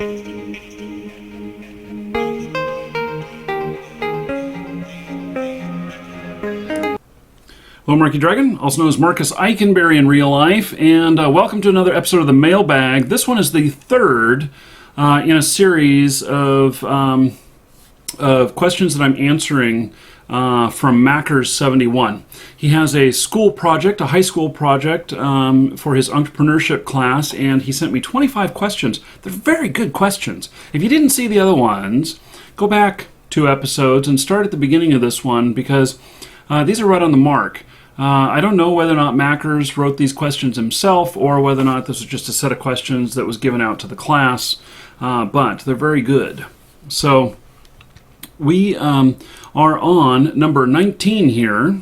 Hello, Markee Dragon, also known as Marcus Eikenberry in real life, and welcome to another episode of the Mailbag. This one is the third in a series of questions that I'm answering from Mackers71. He has a school project, a high school project for his entrepreneurship class, and he sent me 25 questions. They're very good questions. If you didn't see the other ones, go back 2 episodes and start at the beginning of this one, because these are right on the mark. I don't know whether or not Mackers wrote these questions himself or whether or not this was just a set of questions that was given out to the class, but they're very good. So we are on number 19 here.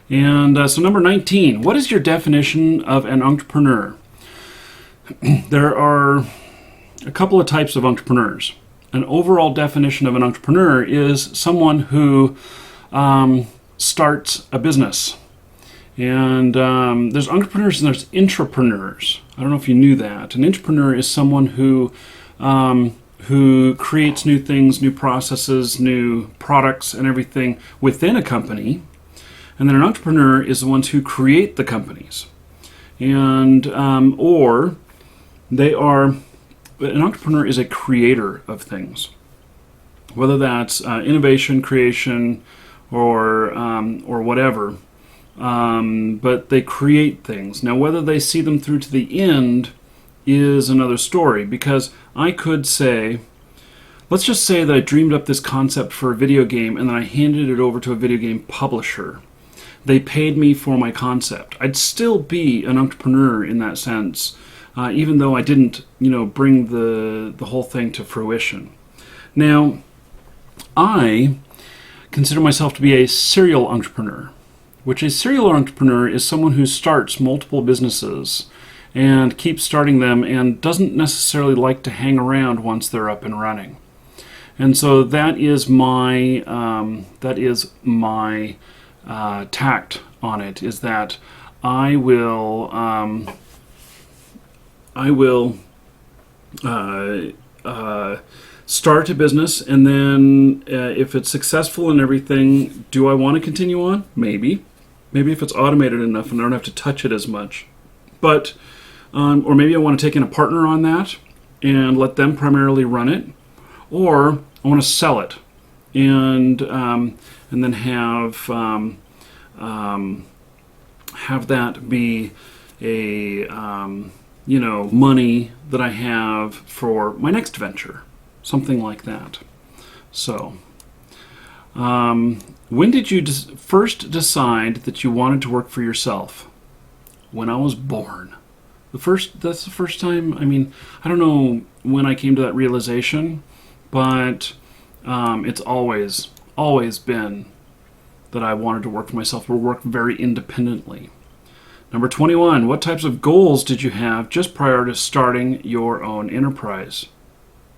And so number 19, what is your definition of an entrepreneur? There are a couple of types of entrepreneurs. An overall definition of an entrepreneur is someone who starts a business. And there's entrepreneurs and there's intrapreneurs. I don't know if you knew that. An intrapreneur is someone who creates new things, new processes, new products, and everything within a company. And then an entrepreneur is the ones who create the companies. And an entrepreneur is a creator of things, whether that's innovation, creation, or whatever. But they create things. Now, whether they see them through to the end is another story, because I could say, let's just say that I dreamed up this concept for a video game and then I handed it over to a video game publisher. They paid me for my concept. I'd still be an entrepreneur in that sense, even though I didn't, bring the whole thing to fruition. Now, I consider myself to be a serial entrepreneur, which a serial entrepreneur is someone who starts multiple businesses and keeps starting them and doesn't necessarily like to hang around once they're up and running. And so that is my tact on it, is that I will start a business, and then if it's successful and everything, do I want to continue on? Maybe if it's automated enough and I don't have to touch it as much. But or maybe I want to take in a partner on that and let them primarily run it, or I want to sell it and then have that be a money that I have for my next venture, something like that. So when did you first decide that you wanted to work for yourself? When I was born. That's the first time. I mean, I don't know when I came to that realization, but it's always been that I wanted to work for myself or work very independently. Number 21, what types of goals did you have just prior to starting your own enterprise?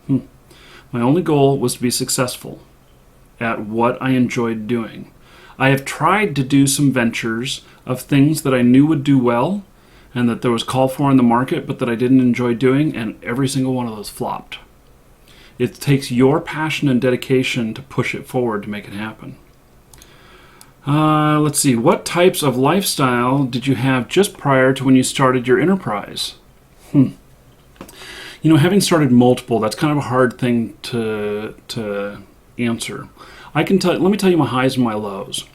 My only goal was to be successful at what I enjoyed doing. I have tried to do some ventures of things that I knew would do well and that there was call for in the market, but that I didn't enjoy doing, and every single one of those flopped. It takes your passion and dedication to push it forward to make it happen. Let's see, what types of lifestyle did you have just prior to when you started your enterprise? Having started multiple, that's kind of a hard thing to answer. Let me tell you my highs and my lows.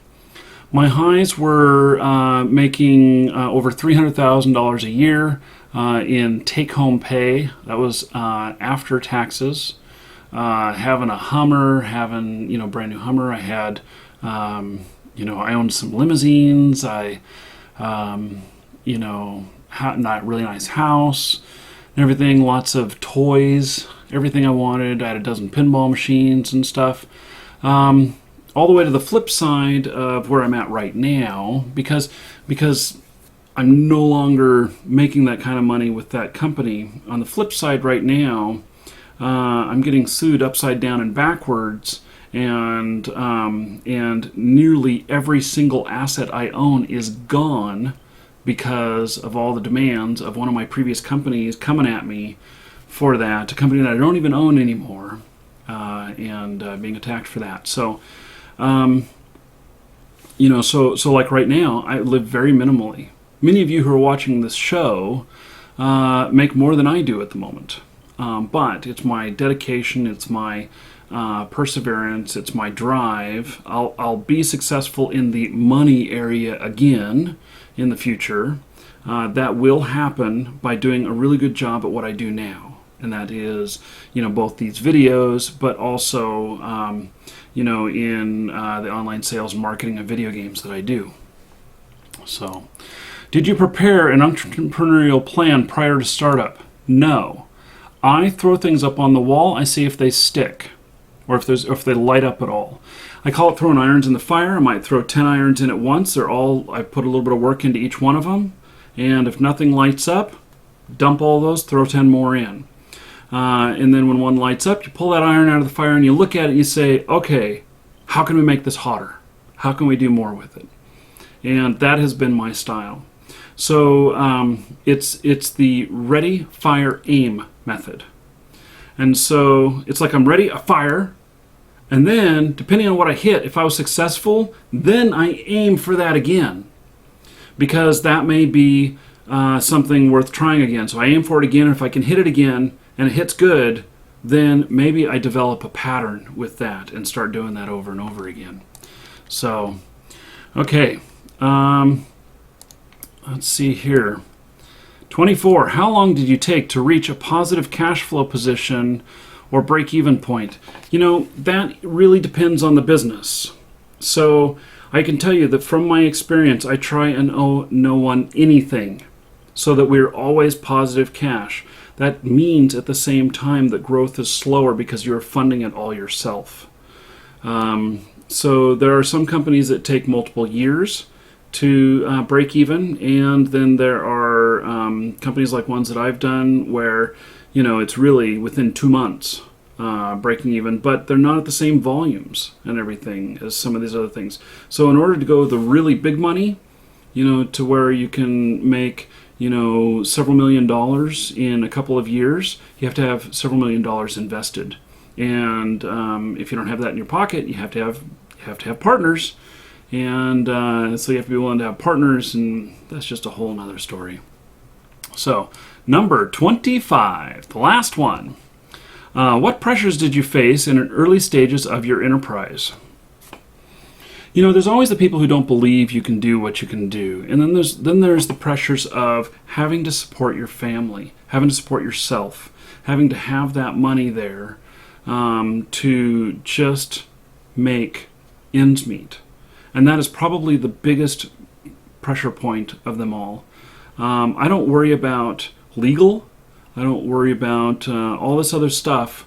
My highs were making over $300,000 a year in take-home pay. That was after taxes. Having a Hummer, brand new Hummer. I had, I owned some limousines. I, had a really nice house and everything. Lots of toys. Everything I wanted. I had a dozen pinball machines and stuff. All the way to the flip side of where I'm at right now, because I'm no longer making that kind of money with that company. On the flip side right now, I'm getting sued upside down and backwards, and nearly every single asset I own is gone because of all the demands of one of my previous companies coming at me for that, a company that I don't even own anymore, and being attacked for that. So, so like right now, I live very minimally. Many of you who are watching this show make more than I do at the moment. But it's my dedication, it's my perseverance, it's my drive. I'll be successful in the money area again in the future. That will happen by doing a really good job at what I do now. And that is, both these videos, but also, in the online sales and marketing of video games that I do. So, did you prepare an entrepreneurial plan prior to startup? No. I throw things up on the wall. I see if they stick, or if they light up at all. I call it throwing irons in the fire. I might throw 10 irons in at once. I put a little bit of work into each one of them, and if nothing lights up, dump all those, throw 10 more in. And then when one lights up, you pull that iron out of the fire and you look at it and you say, okay, how can we make this hotter? How can we do more with it? And that has been my style. So it's the ready, fire, aim method. And so it's like I'm ready, I fire, and then depending on what I hit, if I was successful, then I aim for that again, because that may be something worth trying again. So I aim for it again, and if I can hit it again and it hits good, then maybe I develop a pattern with that and start doing that over and over again. So, okay. Let's see here. 24. How long did you take to reach a positive cash flow position or break-even point? That really depends on the business. So I can tell you that from my experience, I try and owe no one anything so that we're always positive cash. That means at the same time that growth is slower because you're funding it all yourself. So there are some companies that take multiple years to break even, and then there are companies like ones that I've done where it's really within 2 months breaking even, but they're not at the same volumes and everything as some of these other things. So in order to go the really big money, to where you can make several $1,000,000 in a couple of years, you have to have several $1,000,000 invested. And if you don't have that in your pocket, you have to have partners. And so you have to be willing to have partners, and that's just a whole nother story. So, number 25, the last one. What pressures did you face in early stages of your enterprise? There's always the people who don't believe you can do what you can do. And then there's the pressures of having to support your family, having to support yourself, having to have that money there to just make ends meet. And that is probably the biggest pressure point of them all. I don't worry about legal. I don't worry about all this other stuff.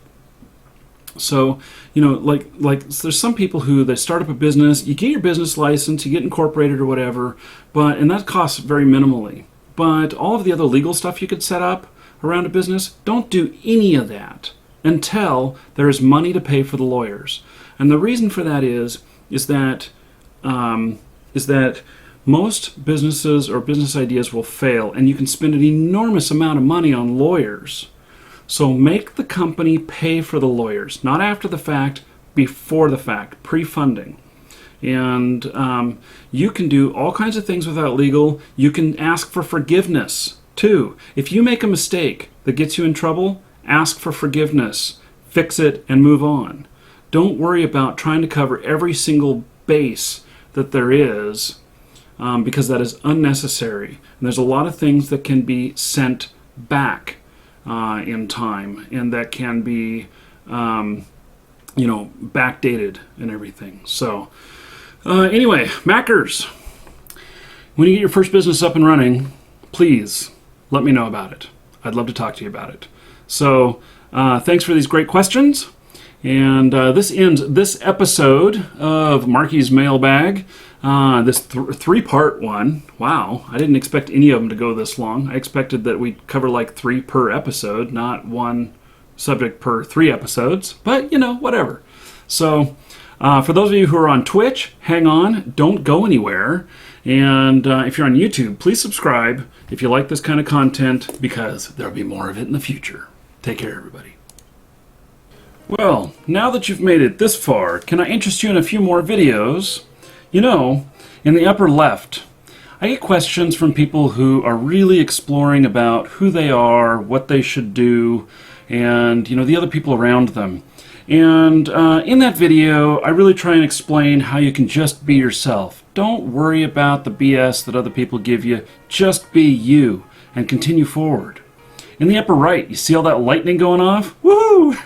So, like there's some people who they start up a business, you get your business license, you get incorporated or whatever, and that costs very minimally. But all of the other legal stuff you could set up around a business, don't do any of that until there is money to pay for the lawyers. And the reason for that is that most businesses or business ideas will fail, and you can spend an enormous amount of money on lawyers. So make the company pay for the lawyers, not after the fact, before the fact, pre-funding. And you can do all kinds of things without legal. You can ask for forgiveness, too. If you make a mistake that gets you in trouble, ask for forgiveness, fix it, and move on. Don't worry about trying to cover every single base that there is, because that is unnecessary. And there's a lot of things that can be sent back in time, and that can be, backdated and everything. So, anyway, Mackers, when you get your first business up and running, please let me know about it. I'd love to talk to you about it. So, thanks for these great questions. And this ends this episode of Markee's Mailbag, this three-part one. Wow, I didn't expect any of them to go this long. I expected that we'd cover like 3 per episode, not one subject per 3 episodes. But, whatever. So, for those of you who are on Twitch, hang on, don't go anywhere. And if you're on YouTube, please subscribe if you like this kind of content, because there'll be more of it in the future. Take care, everybody. Well, now that you've made it this far, can I interest you in a few more videos? You know, in the upper left, I get questions from people who are really exploring about who they are, what they should do, and, you know, the other people around them. And in that video, I really try and explain how you can just be yourself. Don't worry about the BS that other people give you. Just be you and continue forward. In the upper right, you see all that lightning going off? Woohoo!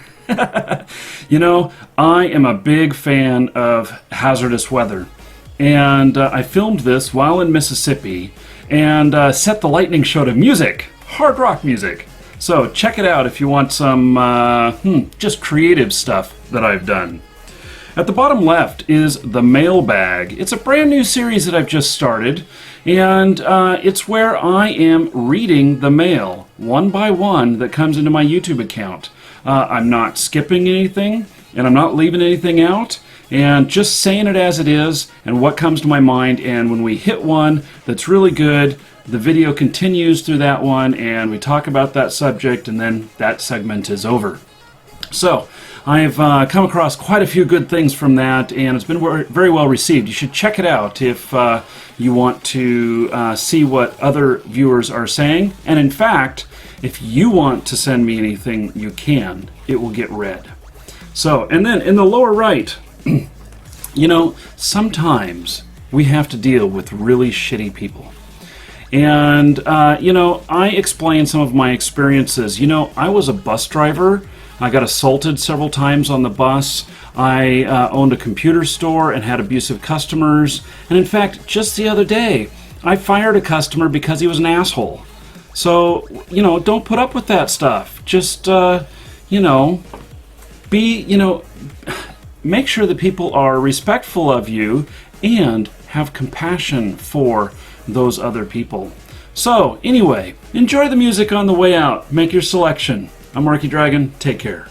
You know, I am a big fan of hazardous weather. And I filmed this while in Mississippi and set the lightning show to music, hard rock music. So check it out if you want some just creative stuff that I've done. At the bottom left is the mailbag. It's a brand new series that I've just started, and it's where I am reading the mail one by one that comes into my YouTube account. I'm not skipping anything, and I'm not leaving anything out, and just saying it as it is and what comes to my mind. And when we hit one that's really good, the video continues through that one, and we talk about that subject, and then that segment is over. So I've come across quite a few good things from that, and it's been very well received. You should check it out if you want to see what other viewers are saying. And in fact, if you want to send me anything, you can. It will get read. So, and then in the lower right, you know, sometimes we have to deal with really shitty people. And, you know, I explain some of my experiences. You know, I was a bus driver. I got assaulted several times on the bus. I owned a computer store and had abusive customers. And in fact, just the other day, I fired a customer because he was an asshole. So, you know, don't put up with that stuff. Just, you know, make sure that people are respectful of you and have compassion for those other people. So, anyway, enjoy the music on the way out. Make your selection. I'm Markee Dragon. Take care.